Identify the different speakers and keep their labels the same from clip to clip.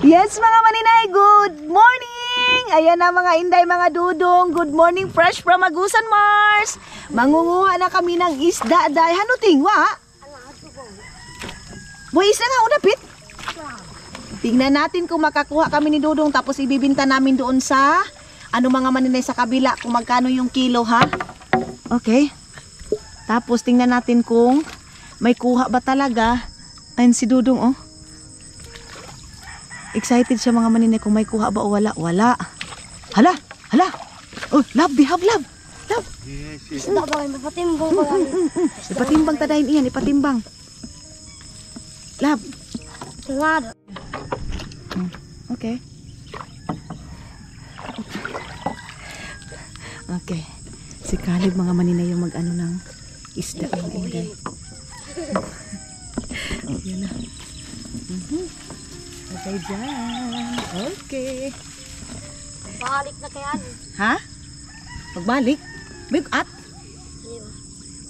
Speaker 1: Yes mga maninay, good morning! Ayan na mga inday, mga dudong. Good morning, fresh from Agusan, Mars. Mangunguha na kami ng isda. Dahil hanuting, wa? Buwis na nga, unapit. Tingnan natin kung makakuha kami ni Dudong. Tapos ibibinta namin doon sa mga maninay sa kabila. Kung magkano yung kilo, ha? Okay. Tapos tingnan natin kung may kuha ba talaga. Ayun si Dudong, oh. Excited siya mga maninay kung may kuha ba o wala. Wala. Hala, hala. Oh, love, they have love. Love.
Speaker 2: Yes. Isda ba kayo? Mapatimbang ba kayo?
Speaker 1: Ipatimbang tadahin iyan, ipatimbang. Love.
Speaker 2: Sungado.
Speaker 1: Okay. Okay. Si Caleb mga maninay yung mag-ano ng isda ng inday. Yan na. Okay dyan. Okay.
Speaker 2: Balik na kaya.
Speaker 1: Ha? Pagbalik? Big at?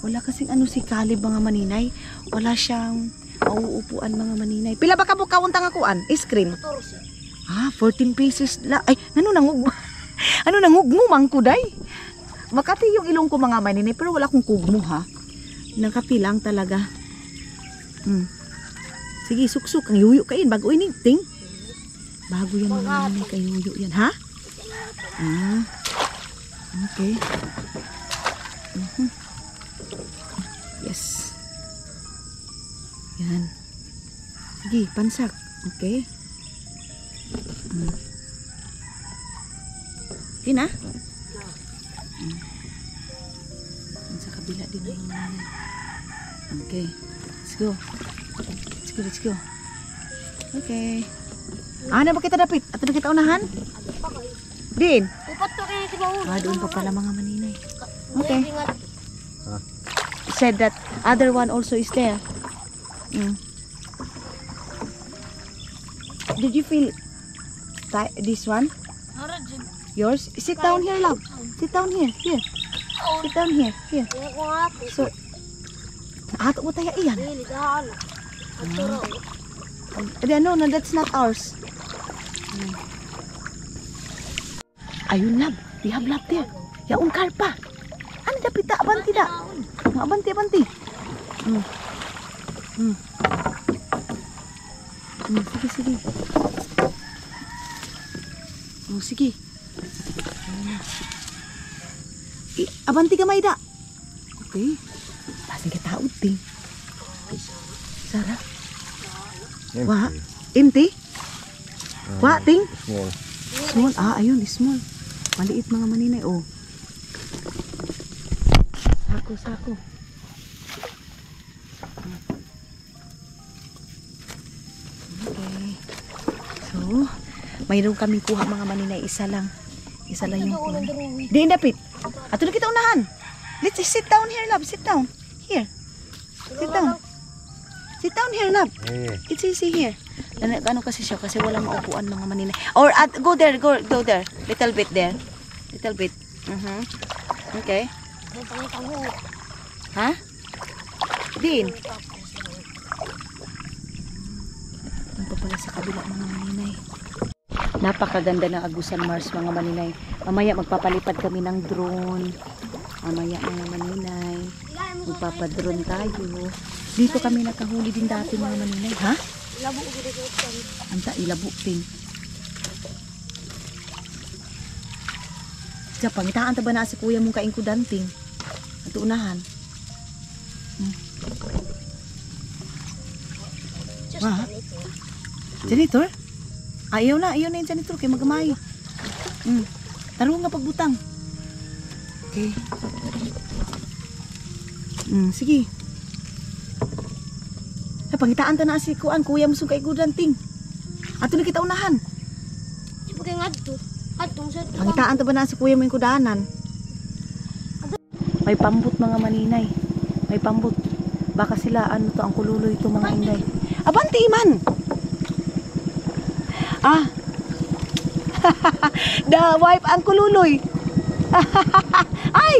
Speaker 1: Wala kasing si Caleb mga maninay. Wala siyang mauupuan mga maninay. Pila ba ka mo kauntang akuan? Ice cream?
Speaker 2: 14.
Speaker 1: 14 pesos la. Ay, nangug mo mangkuday. Makati yung ilong ko mga maninay, pero wala akong kugmo ha. Nakati lang talaga. Sige, suksuk. Ang yuyo kain. Bago initing. Bago yan mga maninay kay yuyo yan. Ha? Okay. Yes. Yan. Sige, pansak. Okay. Okay na? Sa kabila din yung maninay. Okay. Let's go. Let's go. Okay. Ano ba kita dapit? Ato na kita unahan? Din.
Speaker 2: Upat to kayo si Baul.
Speaker 1: Doon pa pala mga maninay. Okay. Said that other one also is there. Did you feel this one? Yours? Sit down here, love. Sit down here. Here. Sit down here. Here. So, ato mo tayo iyan. No, that's not ours. Ayun lab, we have lab there. Yaong karpa. Ano dapat ta? Abanti da. Abanti. Sige. Sige. Abanti ka may da. Okay. Pasti kita taot ting. Sarah. Wah, empty? Wah, ting? Small. Ayun, small. Maliit mga maninay, oh. Sako. Okay. So, mayroon kaming kuha mga maninay. Isa lang yung kuha. Di, dapit. Ato na kita unahan. Let's sit down here, love. Sit down. Here. Sit down. Sit down here, love. It's easy here. Ano kasi siya? Kasi walang maupuan mga maninay. Or go there. Little bit there. Little bit. Okay. Ha? Din. Ano pa pala sa kabila mga maninay? Napakaganda ng Agusan, Mars mga maninay. Mamaya magpapalipad kami ng drone. Mamaya mga maninay. Magpapadrone tayo. Dito kami nakahuli din dati mga maninay. Ha?
Speaker 2: Ilabo gid ko kami.
Speaker 1: Anta ilabo ting. Sa pangitaan ta ba na si kuya mong kaing kudanting? Ato unahan. Wah. Janitor? Ayaw na yung janitor kay magamay. Tarong nga pagbutang. Okay. Sige. Pangitaan ta na si kuya mo kay kudanting. Ato na kita unahan.
Speaker 2: Di ba kay ngadto?
Speaker 1: Pangitaan ta ba na si kuya mo yung kudanan? May pambut mga maninay. May pambut. Baka sila ang kululoy ito mga inday. Abanti man. The wife ang kululoy. Ay,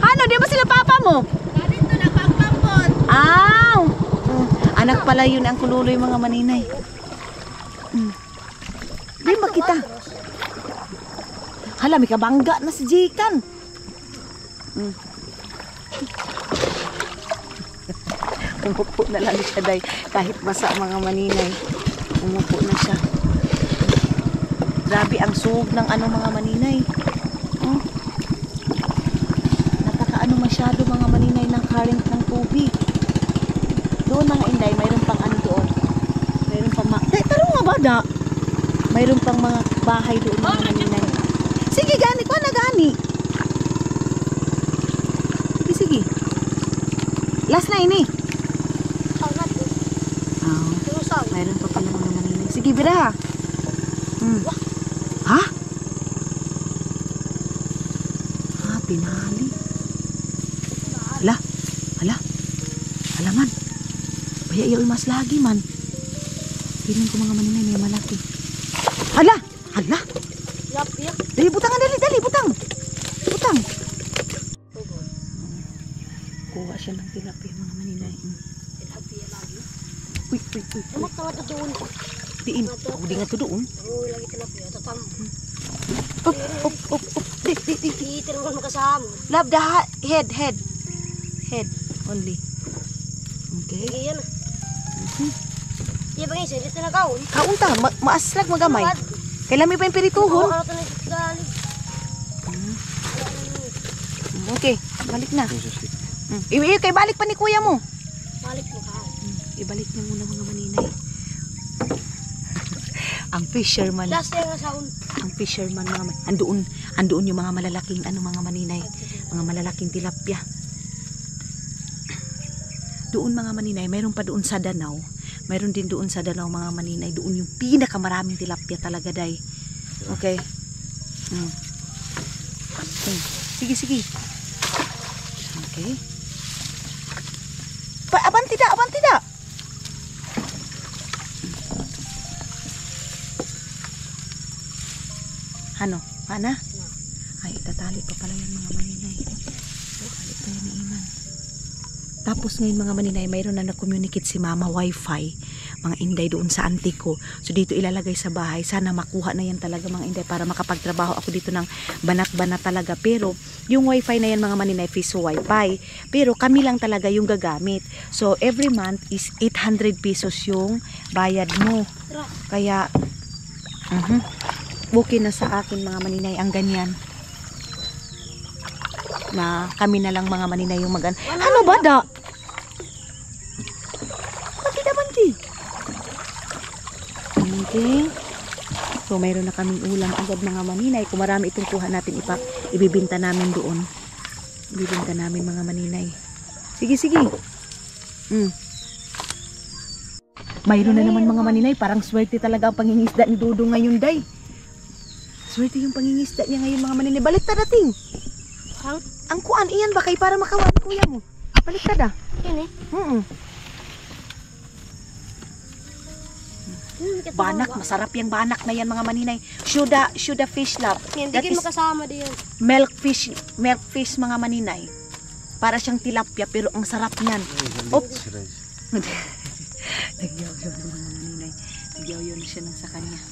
Speaker 1: ano di ba sila papa mo?
Speaker 2: Ganito na pagpambot.
Speaker 1: Anak pala yun ang kululoy mga maninay. Di makita. Hala, may kabangga na si Jikan. Umupo na lang siya, day. Kahit basa mga maninay. Umupo na siya. Grabe ang sug ng ano mga maninay. Napakaano masyado mga maninay ng current ng tubig. Doon mga inday, mayroon pang ano doon. Mayroon pang taro nga ba da? Mayroon pang mga bahay doon mga maninay. Sige gani, kuha na gani. Sige, sige. Last na ini. Mayroon pa pala mga maninay. Sige, bira. Ha? Pinali. Hala. Hala. Hala man. Baya iyaw mas lagi man. Piling ko mga maninay may malaki. Hala. Hala.
Speaker 2: Tilapia.
Speaker 1: Dali, butang. Dali, butang. Butang. Kuha siya ng tilapia mga maninay.
Speaker 2: Tilapia lagi.
Speaker 1: Uy.
Speaker 2: Amot na ito doon.
Speaker 1: Diin. Di nga to doon.
Speaker 2: Oo, lagi tilapia. Tatang.
Speaker 1: Up. Di.
Speaker 2: Itin mo kasama.
Speaker 1: Love the head. Head only. Okay.
Speaker 2: Sige yan. Iya ba nga, dito na kaon.
Speaker 1: Kaunta, maaslag magamay. Kailan may pa yung pirituhon?
Speaker 2: Ano ito na galing?
Speaker 1: Okay, balik na. Kay balik pa ni kuya mo.
Speaker 2: Balik mo ka.
Speaker 1: Ibalik niya muna mga maninay. Ang fisherman.
Speaker 2: Last year nga saon.
Speaker 1: Ang fisherman mga andoon yung mga malalaking mga maninay, mga malalaking tilapia. Doon mga maninay, mayroon pa doon sa Danau. Mayroon din doon sa Danau mga maninay, doon yung pinakamaraming tilapia talaga, day. Okay. Sige. Okay. Abanti da. Ano? Ana? Ay, itatali pa pala yan mga maninay. Tali pa yan ni Iman. Tapos ngayon mga maninay, mayroon na na-communicate si Mama Wi-Fi, mga inday doon sa auntie ko. So dito ilalagay sa bahay. Sana makuha na yan talaga mga inday para makapagtrabaho ako dito ng banat-banat talaga. Pero yung Wi-Fi na yan mga maninay, Fiso Wi-Fi. Pero kami lang talaga yung gagamit. So every month is 800 pesos yung bayad mo. Kaya, okay na sa akin mga maninay ang ganyan. Na kami na lang mga maninay yung ano ba da? Banti. Okay. So mayroon na kaming ulam agad mga maninay. Kung marami itong kuha natin, ibibinta namin doon. Ibibinta namin mga maninay. Sige. Mayroon na naman mga maninay. Parang swerte talaga ang pangingisda ni Dudong ngayon, day. Swerte yung pangingisda niya ngayon mga maninay. Balik ta dating. Ang kuan iyan ba kay para makawan kuya mo? Balik ta da.
Speaker 2: Yan eh.
Speaker 1: Banak, masarap yung banak na yan mga maninay. Shuda fish love.
Speaker 2: Hindi kayo makasama din.
Speaker 1: Milk fish mga maninay. Para siyang tilapia pero ang sarap niyan. Nagyaw-yaw na mga maninay. Nagyaw-yaw na siya sa kanya.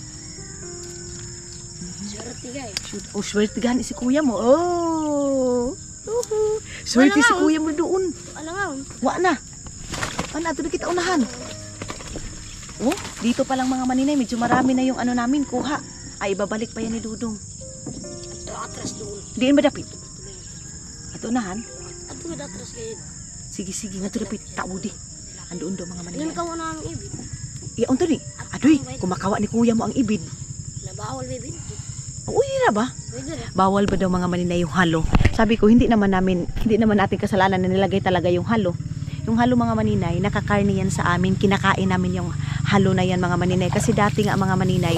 Speaker 2: Swerte guys.
Speaker 1: Swerte gani si kuya mo. Swerte si kuya mo doon.
Speaker 2: Ano nga?
Speaker 1: Wa na. Ito na kita unahan. Dito pa lang mga maninay, medyo marami na yung namin kuha. Ay, babalik pa yan ni Dudong.
Speaker 2: Ito atras doon.
Speaker 1: Diin ba dapit? Ito unahan?
Speaker 2: Ito ba atras kayo?
Speaker 1: Sige, ito dapit. Taudi. Andoon do mga maninay.
Speaker 2: Ilan kawa na ang ibig?
Speaker 1: Iyon to ni. Adoy, kumakawa ni kuya mo ang ibid.
Speaker 2: Nabawal baby.
Speaker 1: Uy, na ba? Bawal ba daw mga maninay yung halo? Sabi ko, hindi naman natin kasalanan na nilagay talaga yung halo. Yung halo mga maninay, nakakarni yan sa amin, kinakain namin yung halo na yan mga maninay. Kasi dati nga mga maninay,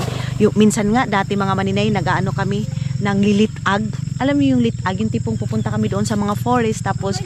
Speaker 1: minsan nga dati mga maninay, nagaano kami ng lilitag. Alam mo yung litag, yung tipong pupunta kami doon sa mga forest, tapos,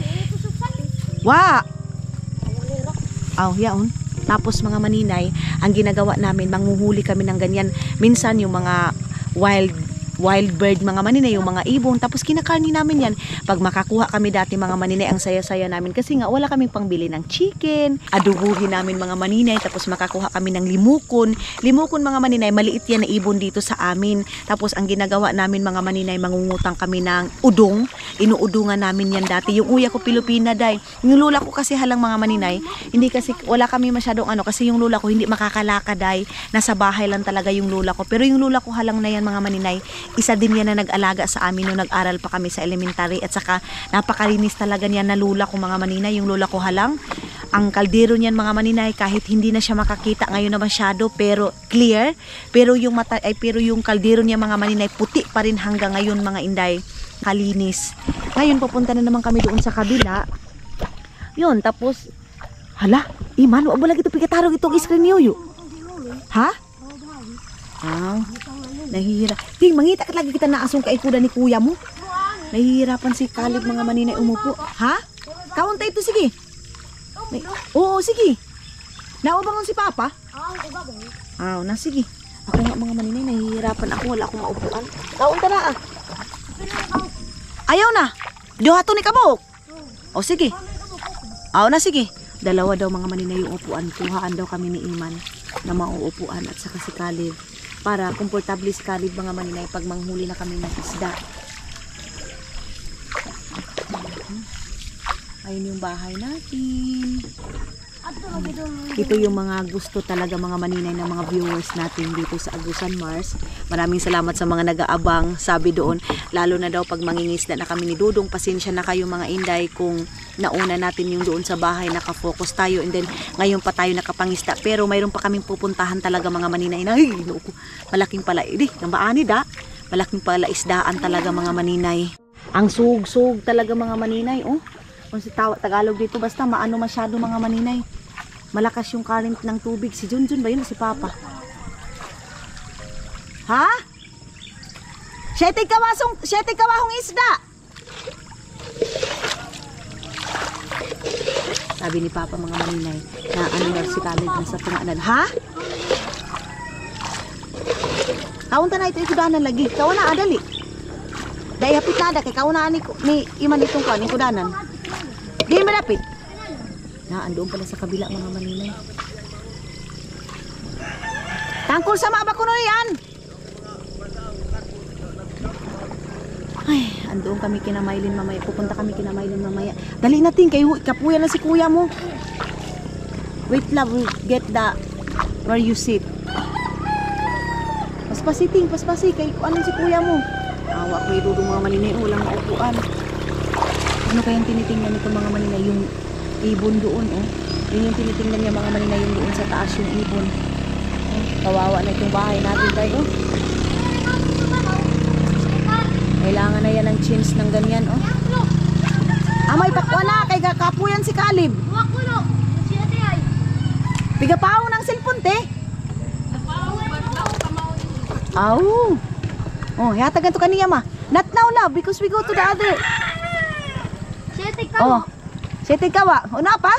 Speaker 1: yaon. Tapos mga maninay, ang ginagawa namin, manghuhuli kami ng ganyan. Minsan yung mga wild wild bird mga maninay, yung mga ibon. Tapos kinakarni namin yan. Pag makakuha kami dati mga maninay, ang saya-saya namin kasi nga wala kaming pangbili ng chicken. Adubuhin namin mga maninay, tapos makakuha kami ng limukon. Limukon mga maninay, maliit yan na ibon dito sa amin. Tapos ang ginagawa namin mga maninay, mangungutang kami ng udong. Inuudungan namin yan dati. Yung uya ko Pilipina day. Yung lula ko kasi halang mga maninay, hindi kasi wala kami masyadong kasi yung lula ko hindi makakalakad day. Nasa bahay lang talaga yung lula ko. Pero yung lula ko halang na yan mga maninay, isa din yan na nag-alaga sa amin nung nag-aral pa kami sa elementary. At saka napakalinis talaga niyan na lula ko mga maninay. Yung lula ko halang, ang kaldero niyan mga maninay, kahit hindi na siya makakita ngayon na masyado, pero clear. Pero yung pero yung kaldero niya mga maninay, puti pa rin hanggang ngayon mga inday. Kalinis. Ngayon pupunta na naman kami doon sa kabila. Yun, tapos hala, Iman, wag mo lagi ito pigatarog itong screen yuyu. Ha? Nahihira. Ting, mangita ka lagi kita na asong kaikuda ni kuya mo. Nahihirapan si Caleb mga maninay umupo. Ha? Kaunta ito, sige. Oo, sige. Naubangon si Papa? Na sige. Ako nga mga maninay, nahihirapan ako. Wala akong maupuan. Kaunta na Ayaw na. Diyohato ni Kabok. O sige. Na sige. Dalawa daw mga maninay yung upuan. Kuhaan daw kami ni Iman na mauupuan at saka si Caleb. Para komportable si Caleb mga maninay pag manghuli na kami ng isda. Ayun yung bahay natin. Ito yung mga gusto talaga mga maninay ng mga viewers natin dito sa Agusan Mars. Maraming salamat sa mga nag-aabang. Sabi doon, lalo na daw pag mangingisda na kami ni Dudong, pasensya na kayo mga inday kung nauna natin yung doon sa bahay, nakafocus tayo, and then ngayon pa tayo nakapangisda. Pero mayroon pa kaming pupuntahan talaga mga maninay na malaking pala, malaking pala isdaan talaga mga maninay. Ang sug-sug talaga mga maninay, kung si Tagalog dito, basta maano masyado mga maninay. Malakas yung current ng tubig. Si Junjun ba yun? Si Papa. Ha? Siyete kawahong isda. Sabi ni Papa mga maninay na ano na si Caleb na sa tunganan. Ha? Kaunta na ito ikudanan lagi. Kawan na adali. Dahil hapit na ada kay kawan na ni Iman itong kawan, ikudanan. Di malapit. Andoon pala sa kabila mga maninay. Tangkol sa mga bakuno yan. Ay, andoon kami kina Maylin mamaya. Pupunta kami kina Maylin mamaya. Dali natin kay kapuya na si kuya mo. Wait love, get the where you sit. Paspasi kay ano si kuya mo. Awa ko idudong mga maninay, walang maupuan. Ano kayang tinitingnan nito mga maninay? Yung ibon doon, Yun yung tinitingnan niya mga maninay, yung doon sa taas yung ibon. Kawawa na itong bahay natin tayo, Kailangan na yan ng chins ng ganyan, May pakwa na, kay kapuyan si Caleb. Pigapaw ng cellphone, te. Yatagan to kaniya ma. Not now, love, because we go to the other. Sete kawa. Una pa?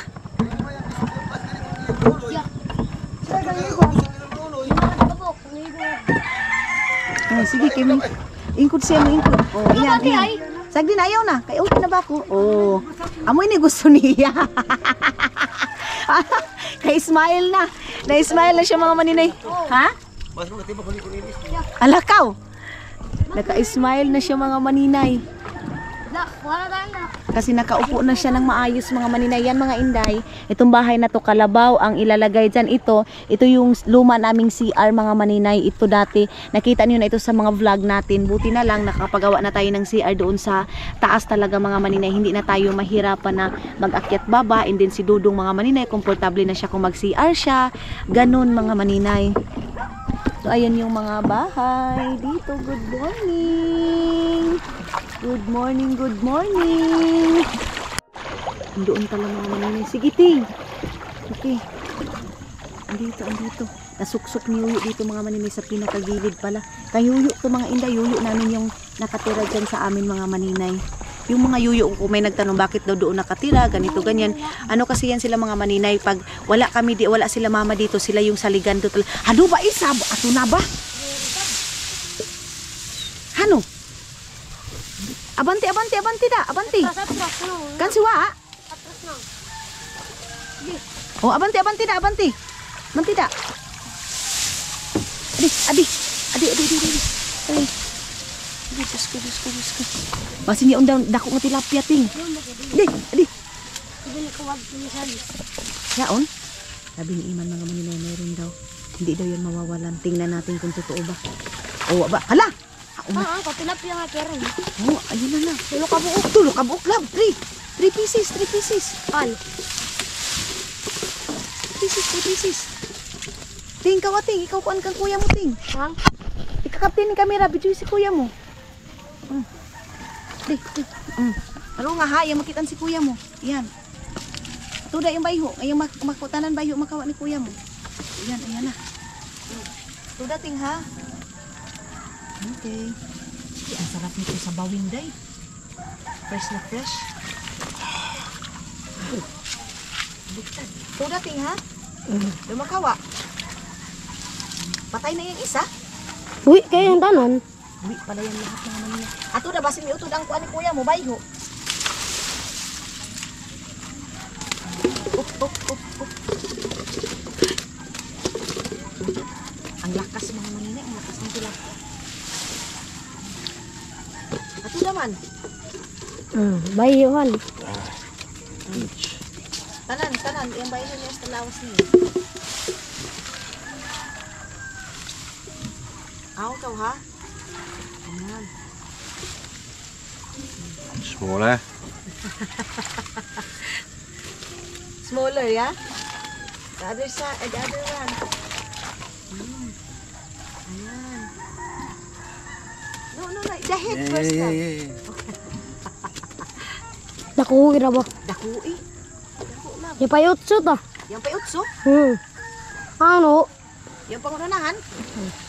Speaker 1: Sige, Kimi. Ingkod siya mo, ingkod. Iyan. Sagdi na, ayaw na. Kaya okay na ba ako? Amoy ni gusto niya. Kay-smile na. Na-smile na siya mga maninay. Ha? Alakaw. Naka-smile na siya mga maninay. Kasi nakaupo na siya ng maayos mga maninay. Yan mga inday, itong bahay na to kalabaw ang ilalagay dyan. Ito yung luma naming CR mga maninay. Ito dati, nakita niyo na ito sa mga vlog natin. Buti na lang nakapagawa na tayo ng CR doon sa taas talaga mga maninay. Hindi na tayo mahirapan na mag-akyat baba. And then si Dudong mga maninay, komportable na siya kung mag-CR siya. Ganon mga maninay. So ayan yung mga bahay dito. Good morning. Good morning, good morning. Doon pala mga maninay. Sige, ting. Okay. Andito. Nasuksok ni Yuyo dito mga maninay sa pinakagilid pala. Kay Yuyo to mga inday. Yuyo namin yung nakatira dyan sa amin mga maninay. Yung mga yuyo ko may nagtanong bakit daw doon nakatira, ganito, ganyan. Ano kasi yan sila mga maninay. Pag wala sila mama dito, sila yung saligan doon. Ano ba isa? Ato na ba? Hano? Abante, abante, abante da. Abante.
Speaker 2: Atras na.
Speaker 1: Kan siwa ha?
Speaker 2: Atras na.
Speaker 1: Oh, abante, abante da, abante. Abante da. Adi, adi. Adi, adi, adi, adi. Ay. Diyos ko, Diyos ko, Diyos ko. Basin niya undang dako nga tilapia ting. Adi, adi.
Speaker 2: Ibili ko wag tumisabi.
Speaker 1: Yaon? Sabi ni Iman mga Maninay meron daw. Hindi daw yan mawawalan. Tingnan natin kung totoo ba. O ba? Hala!
Speaker 2: Patilapia nga pero.
Speaker 1: Oh, ayun na lang.
Speaker 2: Tulo ka buok.
Speaker 1: Tulo ka buok lang. 3 pieces, 3 pieces.
Speaker 2: Pal.
Speaker 1: 3 pieces. Ting, ikaw ating. Ikaw kuan kang kuya mo, ting.
Speaker 2: Hang?
Speaker 1: Ikakaptin ng kamera. Video si kuya mo. Di. Aro nga ha, yung makitan si kuya mo. Yan. Tuda yung bayho. Ngayong makutanan bayho makawa ni kuya mo. Yan, ayan na. Tuda ting ha. Okay. Ang sarap nito sa bawing day. Fresh na fresh. Tuda ting ha. Lumakawa. Patay na yung isa.
Speaker 2: Uy, kayo yung tanon.
Speaker 1: Uy, pala yan lahat ng manila. Ato na, basin mi utod ang kuan ni kuya mo, bayho. Up. Ang lakas mga manila, ang lakas ng tila. Ato naman.
Speaker 2: Bayuhan.
Speaker 1: Tanan, yung bayho niya sa lawas niya. Aw, ikaw ha? Ayan.
Speaker 3: Smaller.
Speaker 1: Smaller, yeah? The other side, the other one. Ayan. No, the head first lang.
Speaker 2: Nakuha na ba?
Speaker 1: Dako eh. Dako lang.
Speaker 2: Yung payotso ta.
Speaker 1: Yung payutso,
Speaker 2: Ano?
Speaker 1: yung pangunahan.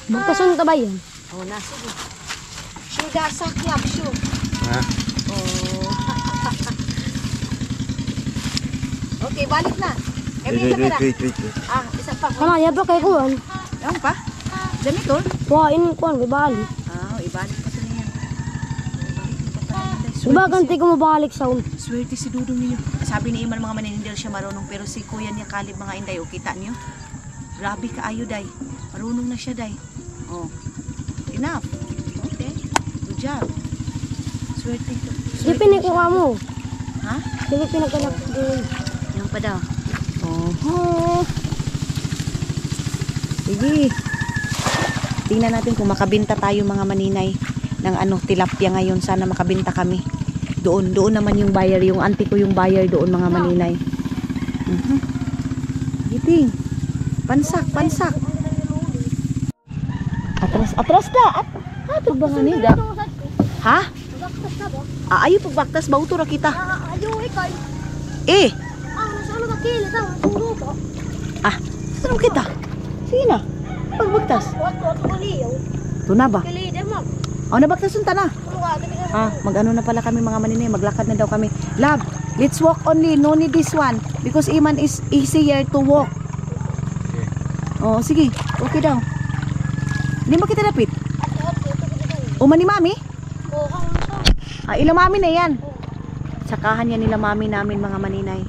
Speaker 2: Magkasunta ba yan?
Speaker 1: Oh, sige. Sure, dasak yap, sure.
Speaker 3: Ha?
Speaker 1: Oh. Okay, balik na.
Speaker 3: Wait.
Speaker 1: Ah, isa pa.
Speaker 2: Kana, yaba kay kuhan.
Speaker 1: Yung pa? Janitor?
Speaker 2: Kuhain kuhan, bibali.
Speaker 1: Ah, ibalik pa sa niya.
Speaker 2: Diba ganti ko mabalik sa
Speaker 1: Swerte si Dudong ninyo. Sabi ni Iman mga maninindil siya marunong pero si kuya niya kalib mga inday. O kita niyo? Grabe kaayo day. Marunong na siya day. Oh. Enough. Okay. Good job. Swerte ito.
Speaker 2: Di pinikuha mo.
Speaker 1: Ha?
Speaker 2: Di pinagkanak din.
Speaker 1: Yan pa daw. Oh. Sige. Tingnan natin kung makabenta tayo mga maninay ng tilapia ngayon. Sana makabenta kami. Doon naman yung buyer. Yung auntie ko yung buyer doon mga maninay. Giting. Pansak. Atras na. Ato ba nga nila? Ha? Ayaw pagbaktas ba uto ra kita?
Speaker 2: Ayaw, ikaw.
Speaker 1: Eh.
Speaker 2: Nasa ano ka kilit? Turo ko.
Speaker 1: Saan kita? Sige na. Pagbaktas.
Speaker 2: Wato ko liyaw.
Speaker 1: Ito na ba?
Speaker 2: Kilit, mo.
Speaker 1: Nabaktas unta na. Mag-ano na pala kami mga maninay. Maglakad na daw kami. Love, let's walk only. No need this one. Because Iman is easier to walk. Oh, sige. Okay daw. Hindi mo kita lapit. Uma ni mami? Ila mami na yan. Sakahan yan nila mami namin mga maninay.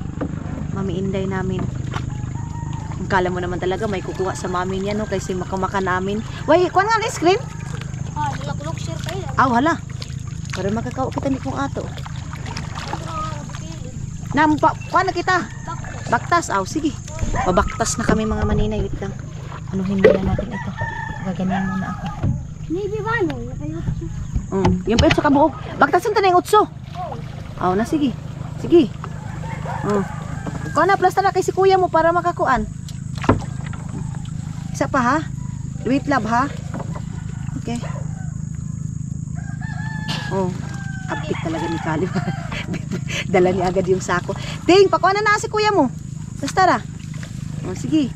Speaker 1: Mami Inday namin. Ang kala mo naman talaga may kukuha sa mami niya no kasi makamaka namin. Wait, kuha nga na screen?
Speaker 2: Nalakulok share pa yun.
Speaker 1: Hala. Para makakawa kita ni kong ato. Kuha na kita. Baktas. Sige. Babaktas na kami mga maninay. Wait lang. Anuhin muna natin ito. Gaganyan muna ako.
Speaker 2: Maybe ba no?
Speaker 1: Yung pa sa kabuok. Baktasan ta na yung utso. Na sige. Sige. Kuha na plus na kay si kuya mo para makakuan. Isa pa ha. Wait love ha. Okay. Update talaga ni Kalib. Dala niya agad yung sako. Ting, pakuha na si kuya mo. Basta ra. Sige.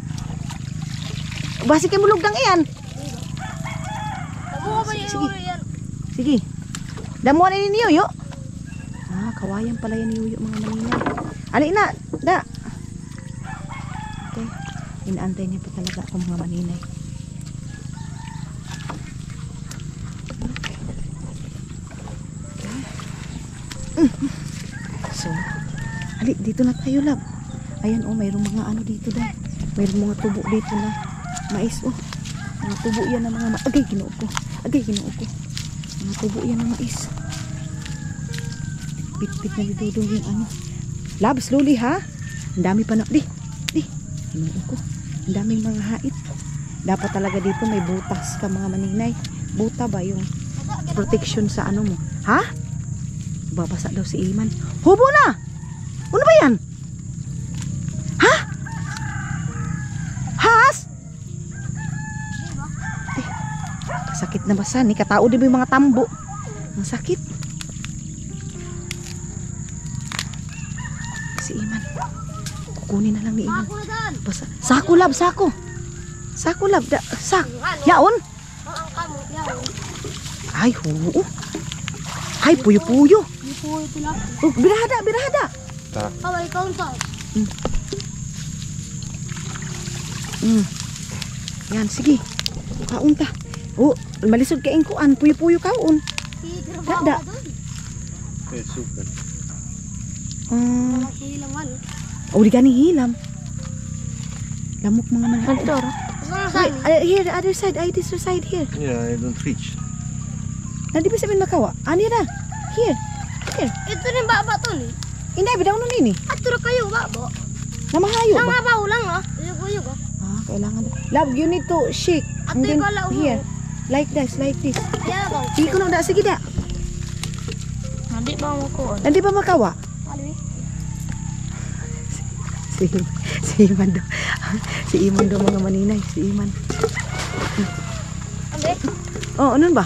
Speaker 1: Basi kay mulog dang iyan. Sige. Damuan ni Yuyo. Kawayan pala yan Yuyo mga maninay. Ali na, da. Okay. Inaantay niya pa talaga ako mga maninay. So, ali, dito na tayo, love. Ayan, oh, mayroong mga ano dito dahil. Mayroong mga tubo dito na mais, oh. Mga tubo yan ng mga agay, ginoo ko. Agay, ginoo ko. Mga tubo yan ng mais. Pit-pit na didudong yung ano. Love, slowly, ha? Ang dami pa na, di, ginoo ko. Ang daming mga hait. Dapat talaga dito may butas ka, mga maninay. Buta ba yung protection sa ano mo? Ha? Babasa daw si Iman. Hubo na! Ano ba yan? Ha? Has? Sakit na basa ni katao di ba yung mga tambo? Ang sakit. Si Iman. Kukunin na lang ni Iman. Basa. Sako, lab, sako. Sako, lab. Sak. Yaon.
Speaker 2: Ang kamot yaon.
Speaker 1: Ay, oo. Ay, puyo-puyo.
Speaker 2: Puyo pula.
Speaker 1: Oh, birahada.
Speaker 2: Kaway kaunta.
Speaker 1: Yan, sige. Kaon ta. Oh, malisod ka kuan, puyo-puyo kaon. Dada.
Speaker 3: Det är super.
Speaker 2: Hilangan.
Speaker 1: Oh, di gani hilam. Lamok mga manhal.
Speaker 2: Kantor. Saan saan?
Speaker 1: Here, the other side. This side here.
Speaker 3: Yeah, I don't reach.
Speaker 1: Na di ba sabihin makawa? Ani na. Here.
Speaker 2: Ito rin baba to ni.
Speaker 1: Inday, bidaw nun ini.
Speaker 2: Ato kayo babo.
Speaker 1: Namahayo
Speaker 2: Lang
Speaker 1: ba?
Speaker 2: mabaw lang ah. Uyog ah.
Speaker 1: Ah, kailangan. Love, you need to shake. And
Speaker 2: Ate,
Speaker 1: then,
Speaker 2: wala,
Speaker 1: here. Like this.
Speaker 2: Yeah bang.
Speaker 1: Sige ko na, sige da.
Speaker 2: Hindi ba mo ko?
Speaker 1: Nandi ba makawa?
Speaker 2: Ano
Speaker 1: Si Iman daw. Si Iman daw mga maninay. Si Iman.
Speaker 2: Ambe.
Speaker 1: Oh, ano ba?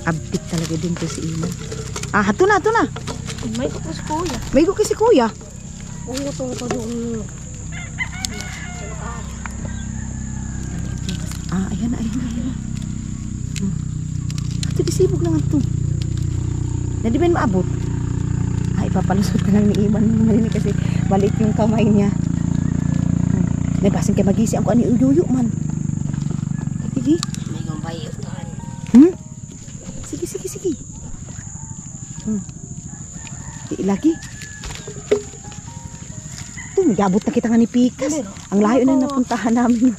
Speaker 1: Abdik talaga din to si Iman. Ah, hato na.
Speaker 2: May ko po si kuya.
Speaker 1: May ko si kuya.
Speaker 2: Oo, to doon.
Speaker 1: Ah, ayan na. Hato bisibog lang ito. Nadi ba maabot? Ay, ipapalusot ka lang ni Iman naman kasi balik yung kamay niya. Nabasin kay magisi ang kuan ni uyuyo man. Sige.
Speaker 2: May gambay ito.
Speaker 1: Sige. Di lagi. Magabot na kita nga ni Pikas. Ang layo na napuntahan namin.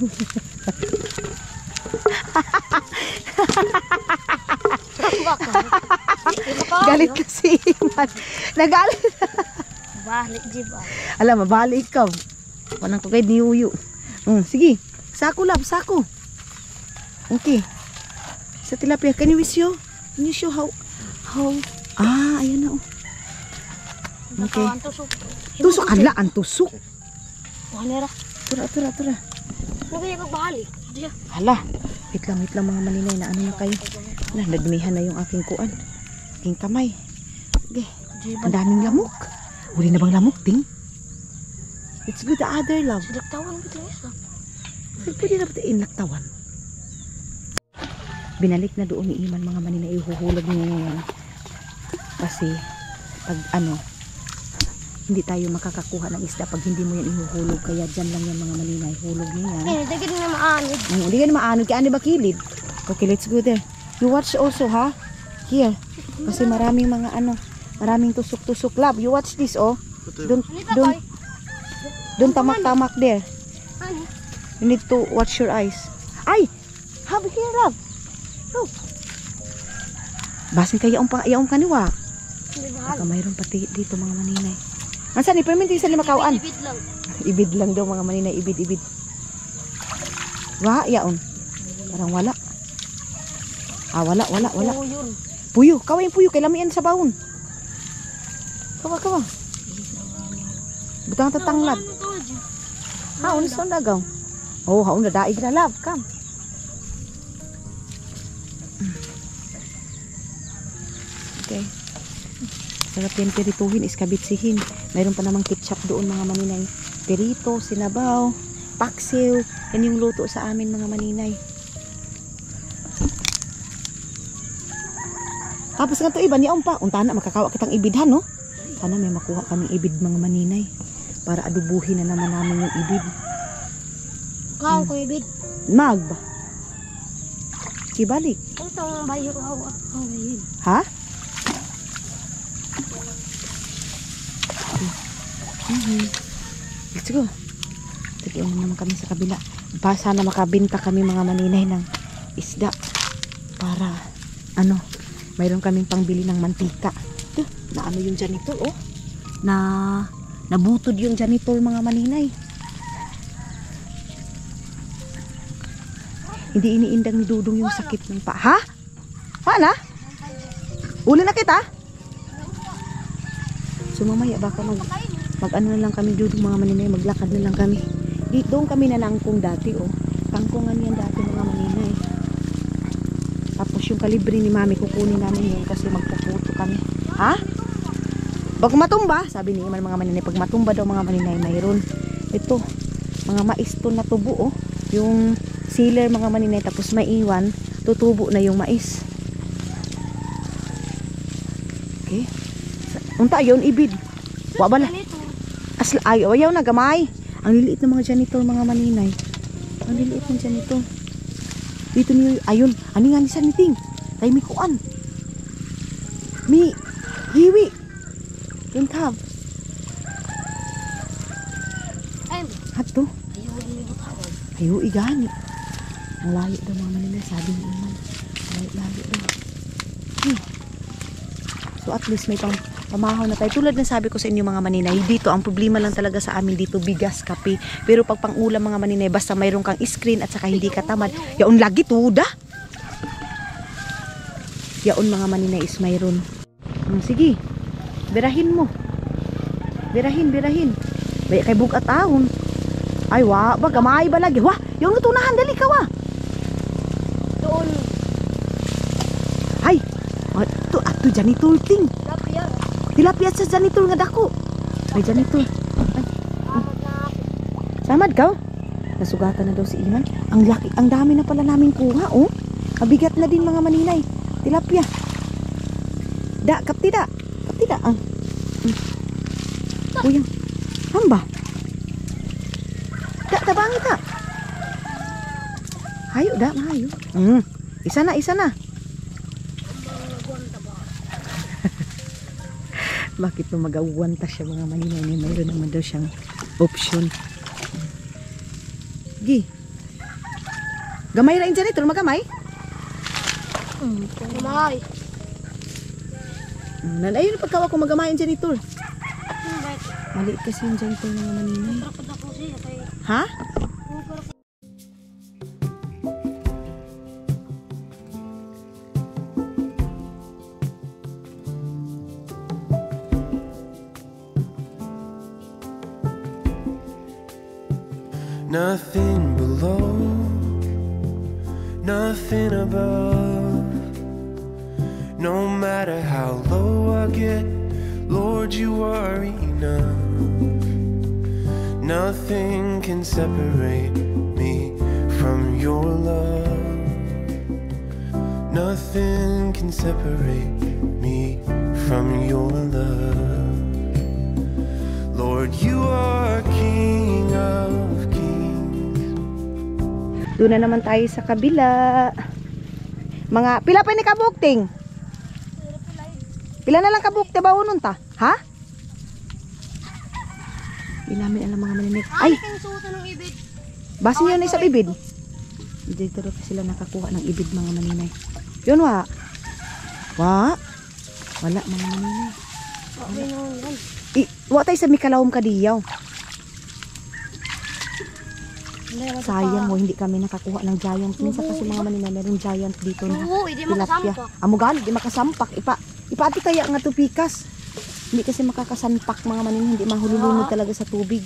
Speaker 1: Galit na si Iman. Nagalit.
Speaker 2: Balik jiba.
Speaker 1: Alam, mabalik ka. Wanang ko kay Niuyo. Sige. Sako, lab. Sako. Okay. Sa tilapia. Can you show? Can you show how? Ah, ayan na. Okay. Tusok. Ala, ang tusok.
Speaker 2: Wala ra.
Speaker 1: Tura.
Speaker 2: Ano kaya pagbalik?
Speaker 1: Hala. Wait lang mga maninay na ano na kayo. Nadmihan na yung aking kuan. Aking kamay. Okay. Ang daming lamok. Huli na bang lamok, ting? It's good the other love.
Speaker 2: Silaktawan mo ito isa.
Speaker 1: Pwede na ba ito inlaktawan? Binalik na doon ni Iman mga maninay. Ihuhulog niya ngayon. Kasi pag hindi tayo makakakuha ng isda pag hindi mo yan ihuhulog. Kaya dyan lang yan mga maninay. Hulog niya yan.
Speaker 2: Hindi ka na maanod.
Speaker 1: Hindi ka na maanod. Kaya ano ba kilid? Okay, let's go there. You watch also, ha? Here. Kasi maraming mga maraming tusok-tusok. Love, you watch this, oh. Don't tamak-tamak there. You need to watch your eyes. Ay! Have here, love. Look. Basin kayo yaong kaniwa. Baka mayroon pati dito mga maninay. Ansan ni perminti sa limakawaan?
Speaker 2: Ibid lang.
Speaker 1: Ibid lang daw mga maninay, ibid. Wa, yaon. Parang wala. Ah, wala.
Speaker 2: Oo, yun.
Speaker 1: Puyo, kaway puyo, kay lamian sa baon. Kawa. Butang tatanglad. Haon sa dagaw. Oh, haon na daig na love, come. Okay. Sarap yan pirituhin, iskabitsihin. Mayroon pa namang ketchup doon mga maninay. Pirito, sinabaw, paksiw. Yan yung luto sa amin mga maninay. Tapos nga ito iba niyaon pa. Unta na makakawa kitang ibidhan, no? Sana may makuha kaming ibid mga maninay. Para adubuhin na naman namin yung ibid.
Speaker 2: Kaon ko ibid.
Speaker 1: Mag ba? Kibalik.
Speaker 2: Ito ang bayo ko.
Speaker 1: Ha? Let's go. Tigyan naman kami sa kabila. Sana makabenta kami mga maninay ng isda para mayroon kaming pangbili ng mantika. Ito, na ano yung janitor, oh. Nabutod yung janitor mga maninay. Hindi iniindang ni Dudong yung sakit ng pa. Ha? Paano? Uli na kita? So mamaya baka mag-ano na lang kami Dudong mga maninay. Maglakad na lang kami. Doon kami nanangkong dati, oh. Kangkungan yan dati mga maninay. Tapos yung kalibre ni mami kukunin namin yun kasi magpuputo kami. Ha? Pag matumba, sabi ni Iman mga maninay, pag matumba daw mga maninay, mayroon ito, mga mais to na tubo, oh. Yung sealer mga maninay, tapos maiwan, tutubo na yung mais. Okay. Unta yun, ibid. Wabala. Ayaw na, gamay. Ang liliit ng mga janitor mga maninay. Ang liliit ng janitor. Dito niyo, ayun. Ani nga ni saniting. Kay mi kuan. Mi hiwi. Yung tab. Hato. Ayo igani. Ang layo daw mga maninay. Sabi ni Iman. Layo daw. So at least may pamahaw na tayo. Tulad na sabi ko sa inyo mga maninay, dito ang problema lang talaga sa amin dito, bigas, kape. Pero pag pang-ulam mga maninay, basta mayroon kang screen at saka hindi ka tamad, yaon lagi tuda. Yaon mga maninay is mayroon. Sige, birahin mo. Birahin. Baya kay bugat ahon. Ay wa, ba gamay ba lagi? Wah, yung tunahan dali ka wa.
Speaker 2: Doon.
Speaker 1: Ay, ato janitor ting. Tilapia sa janitor nga dako. May janitor. Ay. Samad ka? Nasugatan na daw si Iman. Ang laki, ang dami na pala namin kuha, oh. Mabigat na din mga maninay. Tilapia. Kapti da. Uyang. Hamba. Tabangi ta. Hayo da, mahayo. Isa na. Bakit mo mag-awanta siya mga maninay? Mayroon naman daw siyang option. Gi. Gamay rin dyan ito. Magamay?
Speaker 2: Gamay.
Speaker 1: Ayun pagkawa ko magamay yung janitor. Maliit kasi yung janitor mga maninay. Ha?
Speaker 4: Nothing below, nothing above. No matter how low I get, Lord, you are enough. Nothing can separate me from your love. Nothing can separate me from your love. Lord, you are King of
Speaker 1: Doon na naman tayo sa kabila. Mga, pila pa ni kabukting? Pila na lang kabukte ba unon ta? Ha? Ilamin alam mga maninay. Ay! Basin yun na sa ibid. Dito rin sila nakakuha ng ibid mga maninay. Yun wa. Wala mga maninay. Wa tayo sa mikalawom kadiyaw. Sayang mo, hindi kami nakakuha ng giant. Minsan kasi mga maninay, meron giant dito na tilapia. Amo gali, di makasampak. Ipaati kaya nga tupikas. Hindi kasi makakasampak mga maninay, hindi mahululunod talaga sa tubig.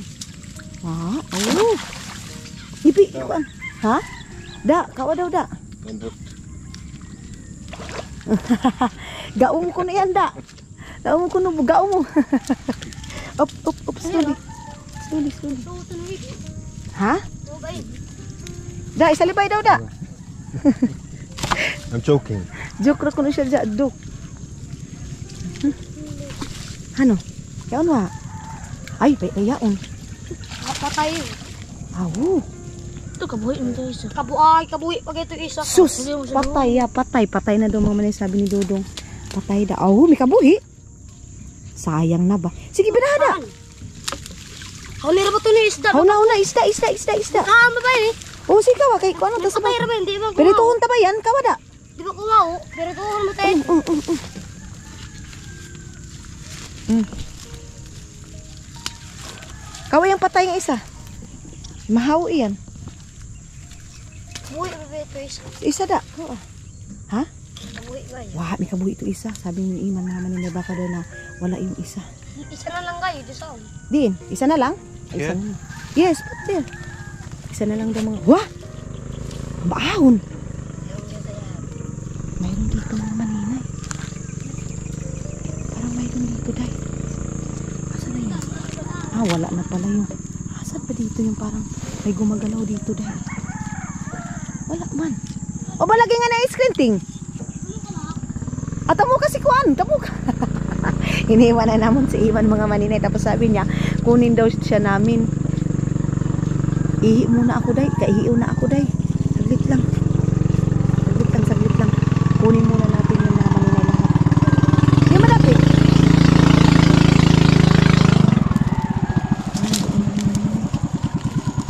Speaker 1: Ipi, ha? Kawa daw da. Gaong ko na yan da. Gaong ko na, gaong mo. Up, slowly. Ha? Da, isalibay daw da.
Speaker 3: I'm joking.
Speaker 1: Joke ra kuno siya da. Ano? Yaon wa. Ay, yaon.
Speaker 2: Patay.
Speaker 1: Awu.
Speaker 2: Ito kabuhi mo tayo isa. Kabuhi pag ito isa.
Speaker 1: Sus, patay na daw mga manay sabi ni Dodong. Patay da. Awu, may kabuhi. Sayang na ba? Sige, binada.
Speaker 2: Haunira ba ito na isda?
Speaker 1: Hauna, isda.
Speaker 2: Ah, mabay eh.
Speaker 1: O, sige kawa, kay ko ano, tas ba?
Speaker 2: Kapay ra ba, hindi ba?
Speaker 1: Pero ituhon ta ba yan, kawada?
Speaker 2: Di ba kuha o? Pero kuha mo tayo.
Speaker 1: Kawa yung patay yung isa. Mahaw iyan.
Speaker 2: Buhay ba ito isa?
Speaker 1: Isa da. Oo. Ha?
Speaker 2: Buhay ba yun?
Speaker 1: Wah, may kabuhi ito isa. Sabi ng iman mga manila baka daw na wala yung isa.
Speaker 2: Isa na lang kayo, Diyos ako.
Speaker 1: Din, isa na lang? Ay, isa
Speaker 3: Yeah.
Speaker 1: na lang. Yes, but there. Isa na lang daw mga... Wah! Baahon! Mayroon dito mga maninay. Parang mayroon dito, day. Asa na yun? Ah, wala na pala yung... Asan ba dito yung parang may gumagalaw dito, day? Wala man. O balagi nga na iskrinting? At tamo kasi kuan, tamo ka. Iniwan na naman si Iman mga maninay. Tapos sabi niya, kunin daw siya namin. Ihi muna ako, day. Kaihiw na ako, day. Saglit lang. Saglit lang. Kunin muna natin yung mga maninay lahat. Hindi malapit.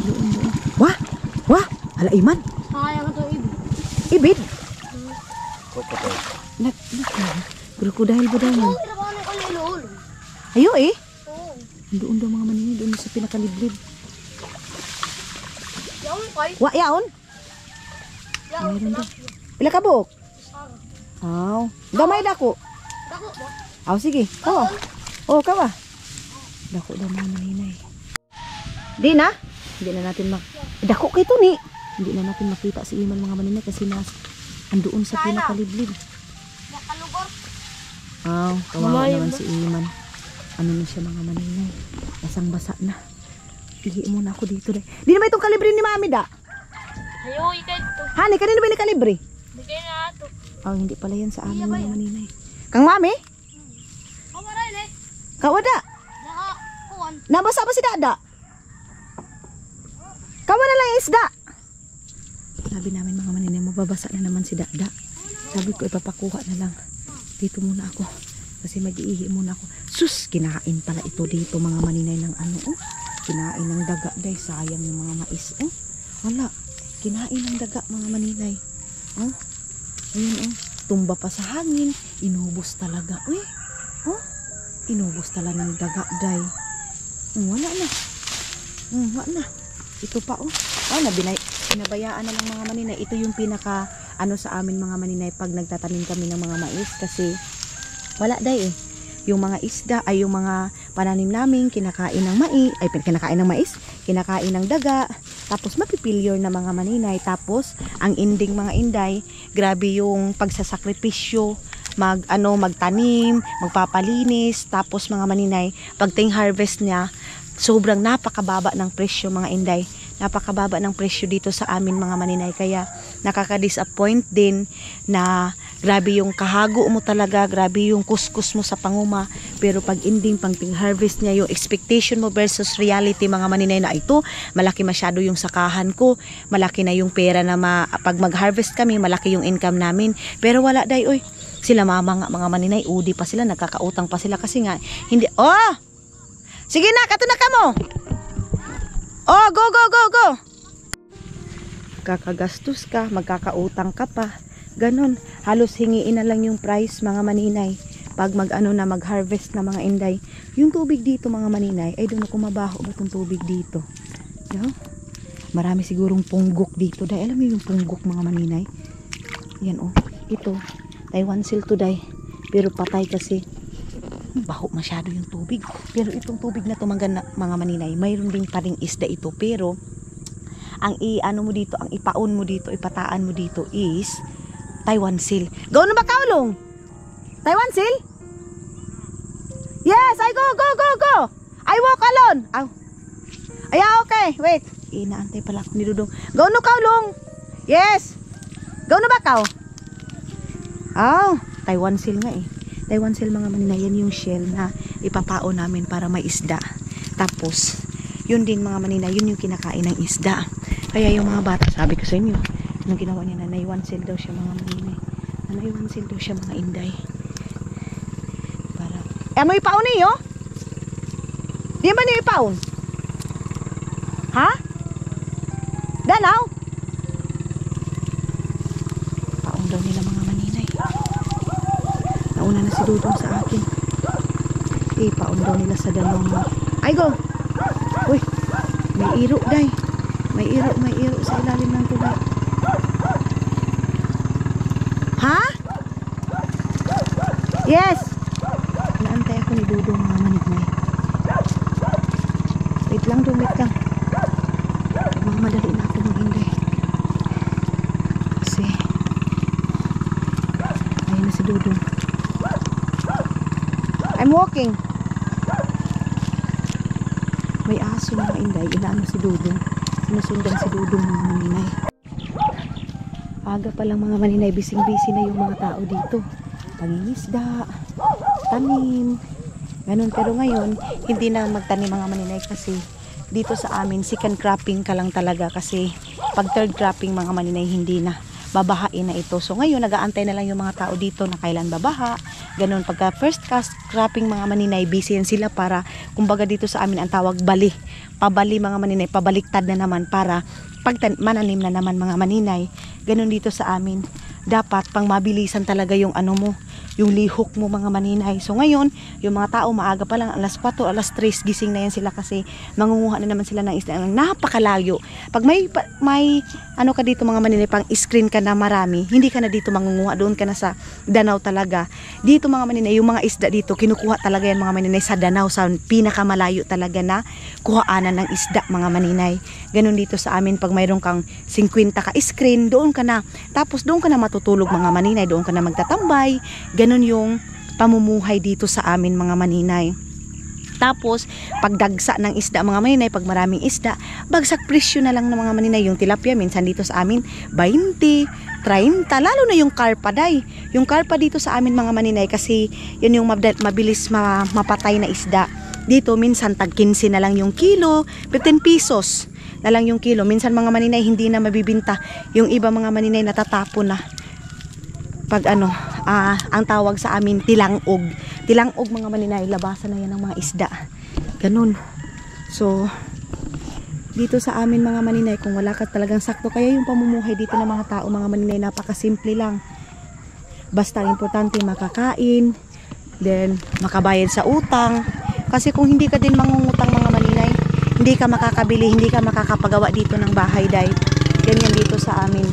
Speaker 1: Doon. Wah! Ala, Iman.
Speaker 2: Sayang ito, Ibi.
Speaker 1: Ibid.
Speaker 3: Crocodile.
Speaker 1: Krokodil ba daw yan?
Speaker 2: Oo, irabaw na ko na iluhulog.
Speaker 1: Ayo eh.
Speaker 2: Oo.
Speaker 1: Doon daw mga maninay. Doon sa pinakaliblib.
Speaker 2: Yaon kay.
Speaker 1: Wa, yaon.
Speaker 2: Yaon,
Speaker 1: Mayroon daw.
Speaker 2: tilapia.
Speaker 1: Pila ka buok?
Speaker 2: Sarap.
Speaker 1: Aw. Gamay dako.
Speaker 2: Dako ba?
Speaker 1: Aw, sige. Kawa. Oh, kawa. Dako daw mga maninay. Di na. Hindi na natin dako kay to ni. Hindi na natin makita si Iman mga maninay kasi andoon sa pinakaliblib.
Speaker 2: Nakalugor.
Speaker 1: Aw, kawawa
Speaker 2: Mamay
Speaker 1: naman
Speaker 2: ba?
Speaker 1: si Iman. Ano na siya mga maninay. Basang-basa na. Ihi muna ako dito dai. Di na ba itong kalibre ni Mami da?
Speaker 2: Ayaw, ikay ito.
Speaker 1: Hani, kanino ba ni kalibre?
Speaker 2: Bigay na ito.
Speaker 1: Oh, hindi pala yan sa amin mga maninay. Kang Mami?
Speaker 2: Kamaray na eh.
Speaker 1: Kawada.
Speaker 2: Naka, kuwan.
Speaker 1: Nabasa ba si Dada? Kawa na lang yung isda. Sabi namin mga maninay, mababasa na naman si Dada. Sabi ko, ipapakuha na lang. Dito muna ako. Kasi mag-iihi muna ako. Sus, kinain pala ito dito mga maninay ng ano, oh. Kinain ng daga, day. Sayang yung mga mais, oh. Wala. Kinain ng daga, mga maninay. Oh. Ayun, oh. Tumba pa sa hangin. Inubos talaga, eh. Oh. Inubos talaga ng daga, day. Wala na. Wala na. Ito pa, oh. Oh, pinabayaan na ng mga maninay. Ito yung pinaka, sa amin mga maninay pag nagtatanim kami ng mga mais. Kasi, wala, day, eh. Yung mga isda ay yung mga pananim namin kinakain ng mais, kinakain ng daga, tapos mapipilyor na mga maninay. Tapos ang ending mga inday, grabe yung pagsasakripisyo, magtanim, magpapalinis, tapos mga maninay, pagting harvest niya, sobrang napakababa ng presyo mga inday. Napakababa ng presyo dito sa amin mga maninay, kaya nakaka-disappoint din na grabe yung kahago mo talaga, grabe yung kuskus mo sa panguma, pero pag ending pang harvest niya, yung expectation mo versus reality mga maninay na ito, malaki masyado yung sakahan ko, malaki na yung pera na pag mag-harvest kami, malaki yung income namin, pero wala day, oy, sila mga maninay, udi pa sila, nagkakautang pa sila kasi nga, hindi, sige na, kato na ka mo! Go! Kakagastos ka, magkakautang ka pa. Ganon, halos hingiin na lang yung price mga maninay. Pag mag-harvest na mga inday. Yung tubig dito mga maninay, ay doon ako mabaho ba itong tubig dito. Diba? Marami sigurong punggok dito. Dahil alam mo yung punggok mga maninay? Yan oh, ito. Taiwan seal to day. Pero patay kasi. Baho masyado yung tubig. Pero itong tubig na to mga maninay, mayroon din pa ring isda ito. Pero ang ipaon mo dito, ipataan mo dito is Taiwan seal. Go na ba kaulong? Taiwan seal? Yes, I go. I walk alone. Ay, okay. Wait. Inaantay pala ako ni Dudong. Go no kaulong. Yes. Go na ba kaw? Taiwan seal nga eh. Taiwan seal mga maninay, yan yung shell na ipapao namin para may isda. Tapos, yun din mga maninay, yun yung kinakain ng isda. Kaya yung mga bata, sabi ko sa inyo, nung ginawa niya na Taiwan seal daw siya mga maninay. Taiwan seal daw siya mga inday. Para, may ipaon niyo? Di ba niyo ipaon? Ha? Danaw? Paong daw nila mga maninay. Nauna na si Dudong sa akin. Paong daw nila sa Danaw mo. Ay go! Uy, may iro day. May iro sa ilalim ng tubig. Ha? Yes! Naantay ako ni Dudong mga maninay. Wait lang. Madali na ako mag-inday. Kasi ayun na si Dudong. I'm walking. May aso mga inday. Inaano si Dudong. Sinusundan si Dudong mga maninay. Aga pa lang mga maninay. Bising-busy na yung mga tao dito. Pangingisda, tanim, ganun. Pero ngayon hindi na magtanim mga maninay kasi dito sa amin second cropping ka lang talaga, kasi pag third cropping mga maninay hindi na, babahain na ito. So ngayon nag-aantay na lang yung mga tao dito na kailan babaha, ganun. Pagka first cropping mga maninay, busy yan sila para, kumbaga dito sa amin ang tawag bali, pabali mga maninay, pabaliktad na naman para pag mananim na naman mga maninay. Ganun dito sa amin, dapat pang mabilisan talaga yung ano mo, yung lihok mo mga maninay. So ngayon, yung mga tao maaga pa lang, alas 4, alas 3, gising na yan sila kasi mangunguha na naman sila ng isda ng napakalayo. Pag may ano ka dito mga maninay, pang screen ka na marami, hindi ka na dito mangunguha, doon ka na sa Danaw talaga. Dito mga maninay, yung mga isda dito, kinukuha talaga yan mga maninay sa Danaw, sa pinakamalayo talaga na kuhaanan ng isda mga maninay. Ganun dito sa amin, pag mayroon kang 50 ka screen, doon ka na. Tapos doon ka na matutulog mga maninay, doon ka na magtatambay. Ganun yung pamumuhay dito sa amin mga maninay. Tapos pagdagsa ng isda mga maninay, pag maraming isda, bagsak presyo na lang ng mga maninay. Yung tilapia minsan dito sa amin 20, 30, lalo na yung karpa day. Yung karpa dito sa amin mga maninay, kasi yun yung mabilis mapatay na isda. Dito minsan tag 15 na lang yung kilo, 15 pesos na lang yung kilo. Minsan mga maninay hindi na mabibinta. Yung iba mga maninay natatapon na. Pag ano, ang tawag sa amin tilangog. Tilangog mga maninay, labasan na yan ng mga isda. Ganun. So, dito sa amin mga maninay, kung wala ka talagang sakto, kaya yung pamumuhay dito ng mga tao mga maninay, napakasimple lang. Basta importante makakain, then makabayad sa utang. Kasi kung hindi ka din mangungutang mga maninay, hindi ka makakabili, hindi ka makakapagawa dito ng bahay day. Ganyan dito sa amin.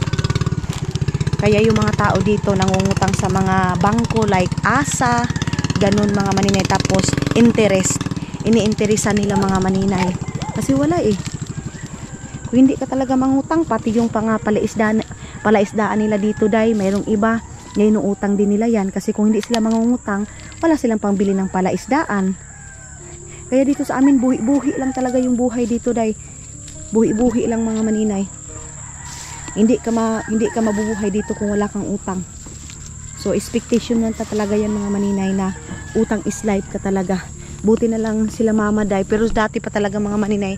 Speaker 1: Kaya yung mga tao dito nangungutang sa mga bangko like ASA, ganun mga maninay. Tapos interest, ini-interesan nila mga maninay. Kasi wala eh. Kung hindi ka talaga mangutang, pati yung palaisdaan nila dito day, mayroong iba, ngayon utang din nila yan. Kasi kung hindi sila mangungutang, wala silang pangbili ng palaisdaan. Kaya dito sa amin, buhi-buhi lang talaga yung buhay dito day. Buhi-buhi lang mga maninay. Hindi ka mabubuhay dito kung wala kang utang. So expectation lang talaga yan mga maninay, na utang is life ka talaga. Buti na lang sila mama day, pero dati pa talaga mga maninay.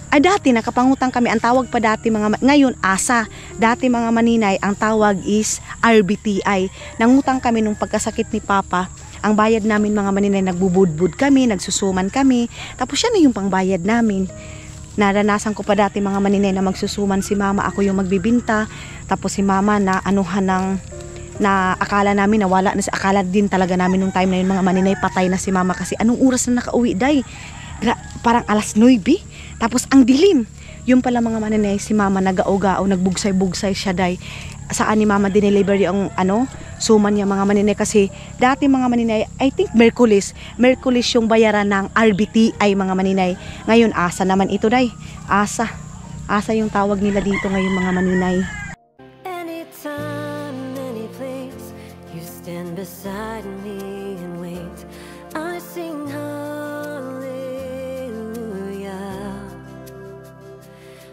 Speaker 1: Dati nakapangutang kami, ang tawag pa dati ngayon ASA. Dati mga maninay, ang tawag is RBTI. Nangutang kami nung pagkasakit ni Papa. Ang bayad namin mga maninay, nagbubudbud kami, nagsusuman kami. Tapos siya na yung pangbayad namin. Naranasan ko pa dati mga maninay na magsusuman si mama, ako yung magbibinta. Tapos si mama na anuhan ng, na akala namin nawala na, akala din talaga namin nung time na yun mga maninay, patay na si mama. Kasi anong oras na nakauwi day? Parang alas 9. Tapos ang dilim. Yung pala mga maninay, si mama nag-augao, nagbugsay-bugsay siya day. Saan ni mama dineliver yung suman niya mga maninay. Kasi dati mga maninay, I think Merkulis yung bayaran ng RBTI mga maninay. Ngayon ASA naman ito day. ASA yung tawag nila dito ngayon mga maninay.
Speaker 5: Anytime, any place, you stand beside me and wait. I sing hallelujah.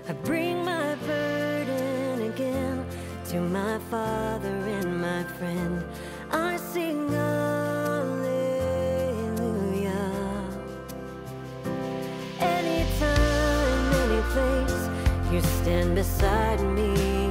Speaker 5: I bring my burden again to my Father and my friend. I sing hallelujah. Anytime, any place, you stand beside me